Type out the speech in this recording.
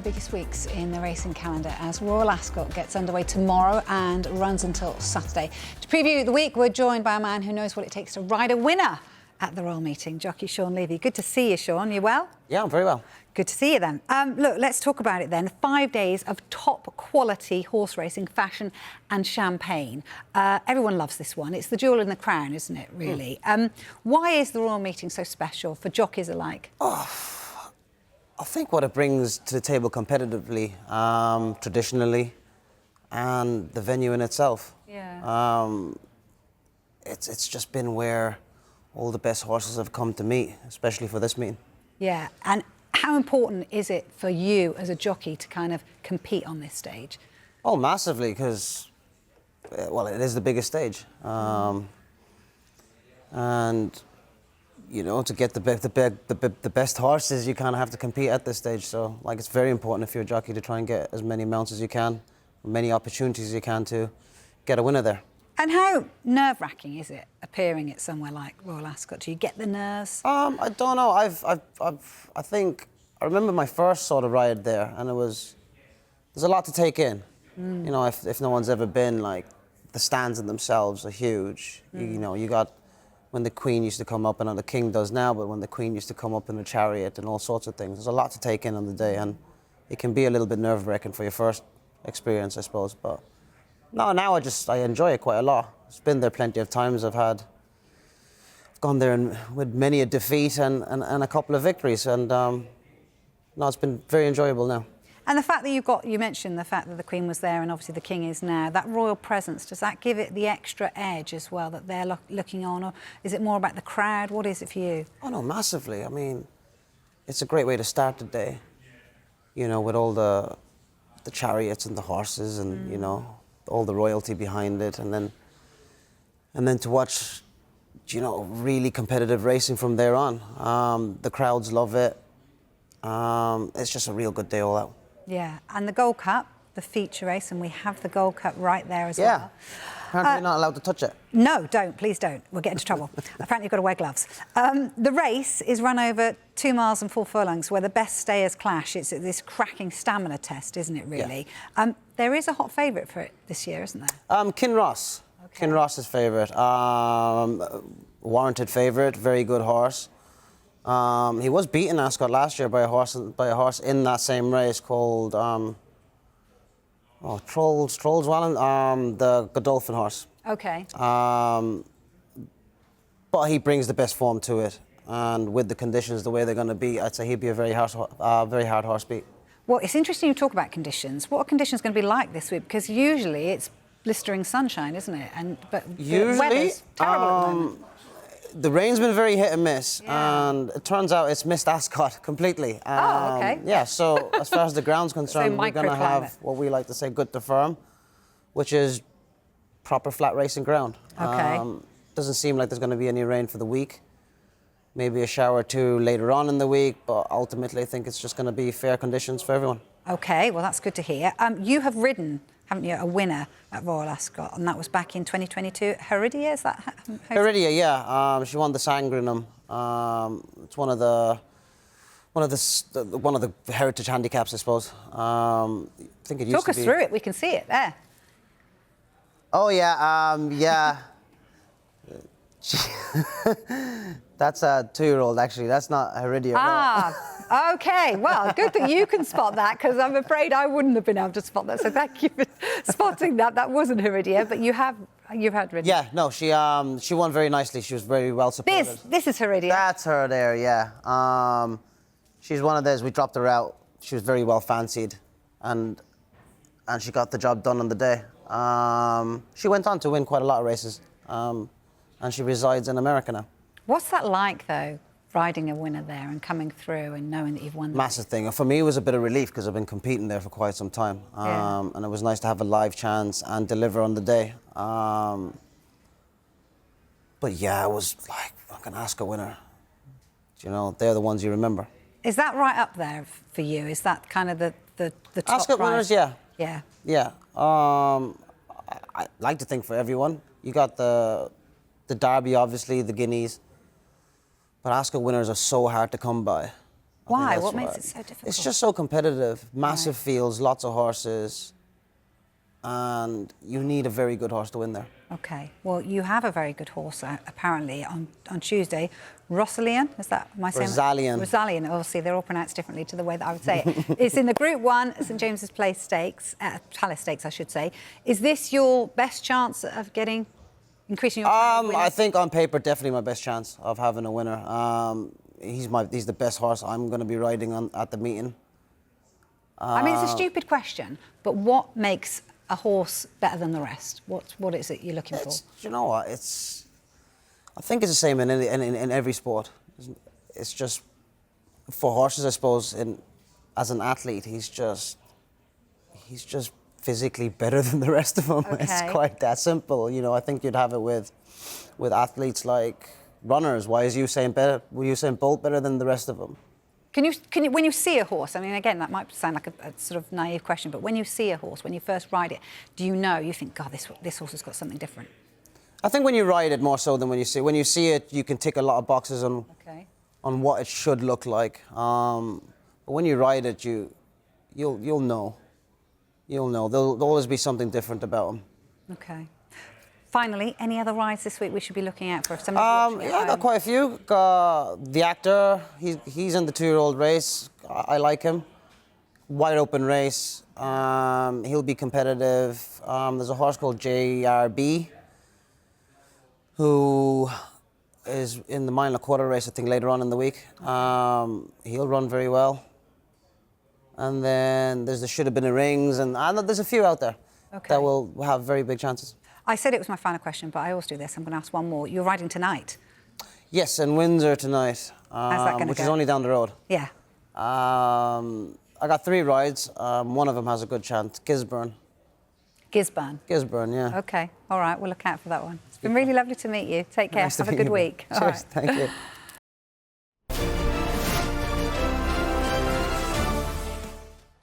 biggest weeks in the racing calendar as Royal Ascot gets underway tomorrow and runs until Saturday. To preview the week, we're joined by a man who knows what it takes to ride a winner at the Royal Meeting, Jockey Sean Levey. Good to see you, Sean. You well? Yeah, I'm very well. Good to see you then. Look, let's talk about it then. 5 days of top quality horse racing, fashion and champagne. Everyone loves this one. It's the jewel in the crown, isn't it, really? Why is the Royal Meeting so special for jockeys alike? I think what it brings to the table competitively, traditionally, and the venue in itself. Yeah. It's just been where all the best horses have come to meet, especially for this meeting. Yeah, and how important is it for you as a jockey to kind of compete on this stage? Oh, massively, because, well, it is the biggest stage. And, you know, to get the best horses, you kind of have to compete at this stage. So, like, it's very important if you're a jockey to try and get as many mounts as you can, many opportunities as you can to get a winner there. And how nerve-wracking is it appearing at somewhere like Royal Ascot? Do you get the nerves? I don't know. I think I remember my first sort of ride there, and there's a lot to take in. You know, if no one's ever been, like, the stands in themselves are huge. You know, you got when the Queen used to come up, and the King does now, but when the Queen used to come up in a chariot and all sorts of things. There's a lot to take in on the day, and it can be a little bit nerve-wracking for your first experience, I suppose. But no, now I enjoy it quite a lot. I've been there plenty of times. I've gone there with many a defeat and a couple of victories, and no, it's been very enjoyable now. And the fact that you mentioned the fact that the Queen was there and obviously the King is now, that royal presence, does that give it the extra edge as well that they're looking on, or is it more about the crowd? What is it for you? Oh no, massively. I mean, it's a great way to start the day, you know, with all the chariots and the horses and, you know, all the royalty behind it, and then to watch, you know, really competitive racing from there on. The crowds love it. It's just a real good day all out. Yeah, and the Gold Cup, the feature race, and we have the Gold Cup right there as well. Apparently you're not allowed to touch it. No, don't, please don't. We'll get into trouble. Apparently you've got to wear gloves. The race is run over 2 miles and 4 furlongs where the best stayers clash. It's this cracking stamina test, isn't it, really? Yeah. There is a hot favourite for it this year, isn't there? Kinross. Okay. Kinross is favourite. Warranted favourite, very good horse. He was beaten Ascot last year by a horse in that same race called Trolls Wallen, the Godolphin horse. Okay. But he brings the best form to it, and with the conditions the way they're going to be, I'd say he'd be a very hard horse beat. Well, it's interesting you talk about conditions. What are conditions going to be like this week? Because usually it's blistering sunshine, isn't it? But usually, the weather's terrible at the moment. The rain's been very hit and miss, and it turns out it's missed Ascot completely. Oh, okay. Yeah, so as far as the ground's concerned, we're going to have what we like to say good to firm, which is proper flat racing ground. Okay. Doesn't seem like there's going to be any rain for the week. Maybe a shower or two later on in the week, but ultimately I think it's just going to be fair conditions for everyone. Okay, well, that's good to hear. You have ridden, haven't you, a winner at Royal Ascot, and that was back in 2022. Heredia, is that? Heredia, yeah. She won the Sangrenham. It's one of the heritage handicaps, I suppose. I think it used Talk us through it. We can see it there. Oh yeah, yeah. That's a 2-year-old, actually. That's not Heredia. Ah, OK. Well, good that you can spot that, because I'm afraid I wouldn't have been able to spot that. So thank you for spotting that. That wasn't Heredia, but you've had Heredia. Yeah, no, she won very nicely. She was very well supported. This is Heredia. That's her there, yeah. She's one of those. We dropped her out. She was very well fancied, and she got the job done on the day. She went on to win quite a lot of races, and she resides in America now. What's that like, though, riding a winner there and coming through and knowing that you've won? Massive thing. For me, it was a bit of relief because I've been competing there for quite some time. And it was nice to have a live chance and deliver on the day. But yeah, it was like, fucking Ascot winner. You know, they're the ones you remember. Is that right up there for you? Is that kind of the top Ascot winners, yeah. Yeah. Yeah. I like to think for everyone. You got the Derby, obviously, the Guineas. But Ascot winners are so hard to come by. Why? What makes it so difficult? It's just so competitive. Massive fields, lots of horses, and you need a very good horse to win there. Okay. Well, you have a very good horse apparently on Tuesday. Rosalien, is that my saying? Rosalien. Rosalien. Obviously, they're all pronounced differently to the way that I would say it. It's in the Group 1 St James's Place Stakes, Palace Stakes, I should say. Is this your best chance of increasing your chance of winning? I think on paper, definitely my best chance of having a winner. He's the best horse I'm going to be riding at the meeting. I mean, it's a stupid question, but what makes a horse better than the rest? What is it you're looking for? You know what? I think it's the same in every sport. It's just for horses, I suppose. As an athlete, he's just physically better than the rest of them. Okay. It's quite that simple. You know, I think you'd have it with athletes like runners. Why is Usain Bolt better than the rest of them? Can you, when you see a horse, I mean, again, that might sound like a sort of naive question, but when you see a horse, when you first ride it, do you think, God, this horse has got something different? I think when you ride it more so than when you see it. When you see it, you can tick a lot of boxes on what it should look like. But when you ride it, you'll know. You'll know. There'll always be something different about them. Okay. Finally, any other rides this week we should be looking out for? I got quite a few. The actor, he's in the 2-year-old race. I like him. Wide open race. He'll be competitive. There's a horse called JRB who is in the mile and a quarter race, I think, later on in the week. He'll run very well. And then there's the Should Have Been a Rings, and there's a few out there that will have very big chances. I said it was my final question, but I always do this. I'm going to ask one more. You're riding tonight? Yes, in Windsor tonight, How's that going to go? which is only down the road. Yeah. I got 3 rides. One of them has a good chance. Gisborne. Gisborne? Gisborne, yeah. Okay. All right. We'll look out for that one. It's been really lovely to meet you. Take care. Nice to Have a meet good you. week. Cheers. All right. Thank you.